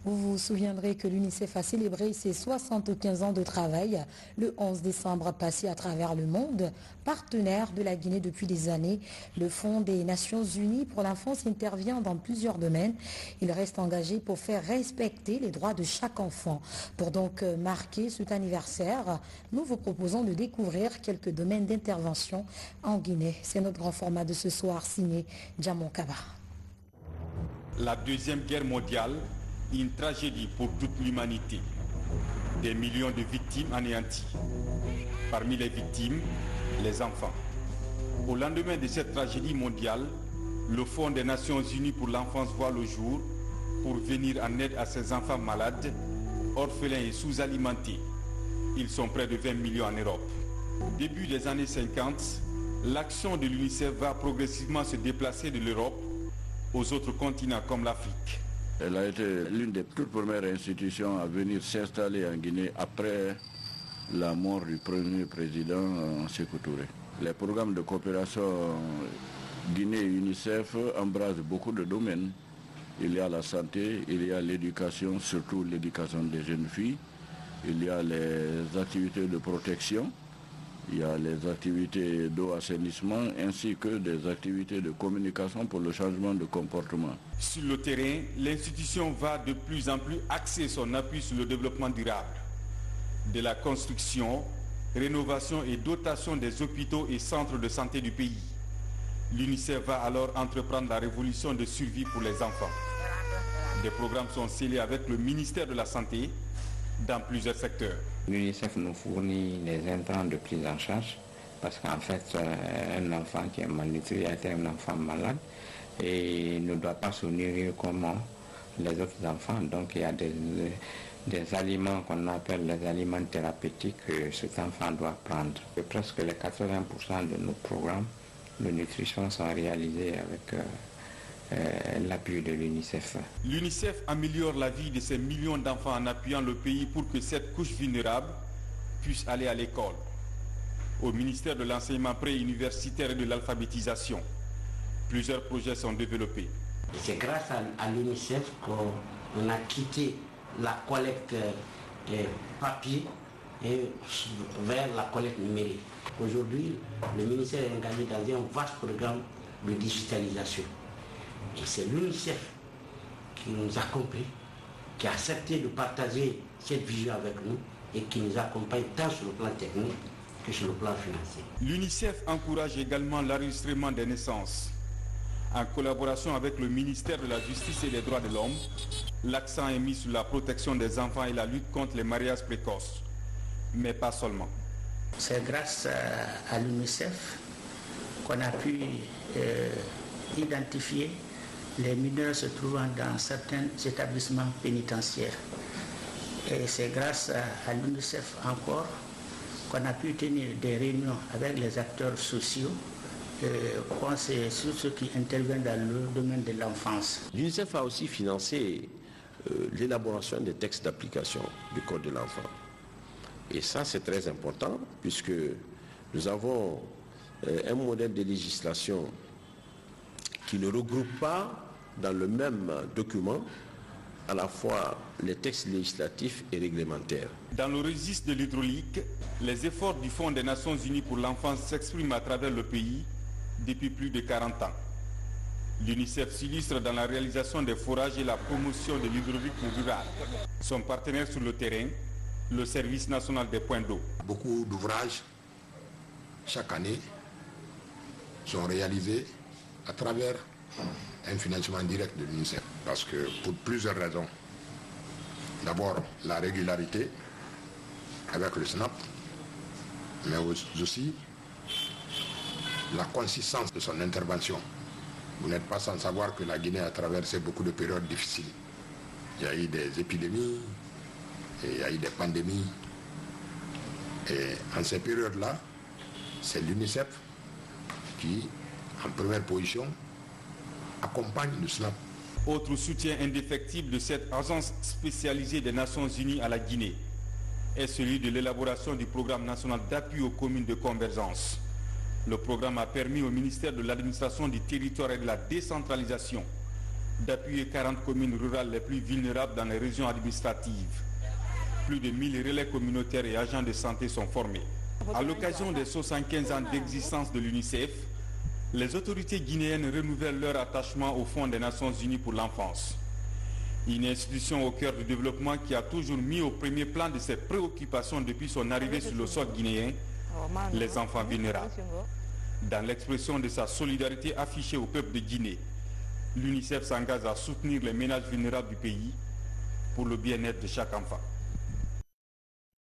Vous vous souviendrez que l'UNICEF a célébré ses 75 ans de travail le 11 décembre passé à travers le monde. Partenaire de la Guinée depuis des années, le Fonds des Nations Unies pour l'enfance intervient dans plusieurs domaines. Il reste engagé pour faire respecter les droits de chaque enfant. Pour donc marquer cet anniversaire, nous vous proposons de découvrir quelques domaines d'intervention en Guinée. C'est notre grand format de ce soir signé Djamon Kaba. La Deuxième Guerre mondiale, une tragédie pour toute l'humanité. Des millions de victimes anéanties. Parmi les victimes, les enfants. Au lendemain de cette tragédie mondiale, le Fonds des Nations Unies pour l'enfance voit le jour pour venir en aide à ces enfants malades, orphelins et sous-alimentés. Ils sont près de 20 millions en Europe. Début des années 50, l'action de l'UNICEF va progressivement se déplacer de l'Europe aux autres continents comme l'Afrique. Elle a été l'une des toutes premières institutions à venir s'installer en Guinée après la mort du premier président Sékou Touré. Les programmes de coopération Guinée-UNICEF embrassent beaucoup de domaines. Il y a la santé, il y a l'éducation, surtout l'éducation des jeunes filles. Il y a les activités de protection. Il y a les activités d'eau-assainissement ainsi que des activités de communication pour le changement de comportement. Sur le terrain, l'institution va de plus en plus axer son appui sur le développement durable. De la construction, rénovation et dotation des hôpitaux et centres de santé du pays. L'UNICEF va alors entreprendre la révolution de survie pour les enfants. Des programmes sont scellés avec le ministère de la Santé dans plusieurs secteurs. L'UNICEF nous fournit les intrants de prise en charge parce qu'en fait, un enfant qui est malnutri est un enfant malade et il ne doit pas se nourrir comme les autres enfants. Donc il y a des aliments qu'on appelle les aliments thérapeutiques que cet enfant doit prendre. Et presque les 80% de nos programmes de nutrition sont réalisés avec l'appui de l'UNICEF. L'UNICEF améliore la vie de ces millions d'enfants en appuyant le pays pour que cette couche vulnérable puisse aller à l'école. Au ministère de l'enseignement pré-universitaire et de l'alphabétisation, plusieurs projets sont développés. C'est grâce à l'UNICEF qu'on a quitté la collecte papier et vers la collecte numérique. Aujourd'hui, le ministère est engagé dans un vaste programme de digitalisation. Et c'est l'UNICEF qui nous a compris, qui a accepté de partager cette vision avec nous et qui nous accompagne tant sur le plan technique que sur le plan financier. L'UNICEF encourage également l'enregistrement des naissances. En collaboration avec le ministère de la Justice et des Droits de l'Homme, l'accent est mis sur la protection des enfants et la lutte contre les mariages précoces. Mais pas seulement. C'est grâce à l'UNICEF qu'on a pu identifier les mineurs se trouvant dans certains établissements pénitentiaires. Et c'est grâce à l'UNICEF encore qu'on a pu tenir des réunions avec les acteurs sociaux sur ceux qui interviennent dans le domaine de l'enfance. L'UNICEF a aussi financé l'élaboration des textes d'application du Code de l'enfant. Et ça, c'est très important puisque nous avons un modèle de législation qui ne regroupe pas dans le même document à la fois les textes législatifs et réglementaires. Dans le registre de l'hydraulique, les efforts du Fonds des Nations Unies pour l'enfance s'expriment à travers le pays depuis plus de 40 ans. L'UNICEF s'illustre dans la réalisation des forages et la promotion de l'hydraulique rurale. Son partenaire sur le terrain, le Service national des points d'eau. Beaucoup d'ouvrages, chaque année, sont réalisés à travers un financement direct de l'UNICEF. Parce que pour plusieurs raisons. D'abord, la régularité avec le SNAP, mais aussi la consistance de son intervention. Vous n'êtes pas sans savoir que la Guinée a traversé beaucoup de périodes difficiles. Il y a eu des épidémies, et il y a eu des pandémies. Et en ces périodes-là, c'est l'UNICEF qui, en première position, accompagne le SNAP. Autre soutien indéfectible de cette agence spécialisée des Nations Unies à la Guinée est celui de l'élaboration du programme national d'appui aux communes de convergence. Le programme a permis au ministère de l'administration du territoire et de la décentralisation d'appuyer 40 communes rurales les plus vulnérables dans les régions administratives. Plus de 1000 relais communautaires et agents de santé sont formés. À l'occasion des 75 ans d'existence de l'UNICEF, les autorités guinéennes renouvellent leur attachement au Fonds des Nations Unies pour l'enfance. Une institution au cœur du développement qui a toujours mis au premier plan de ses préoccupations depuis son arrivée sur le sol guinéen, les enfants vulnérables. Dans l'expression de sa solidarité affichée au peuple de Guinée, l'UNICEF s'engage à soutenir les ménages vulnérables du pays pour le bien-être de chaque enfant.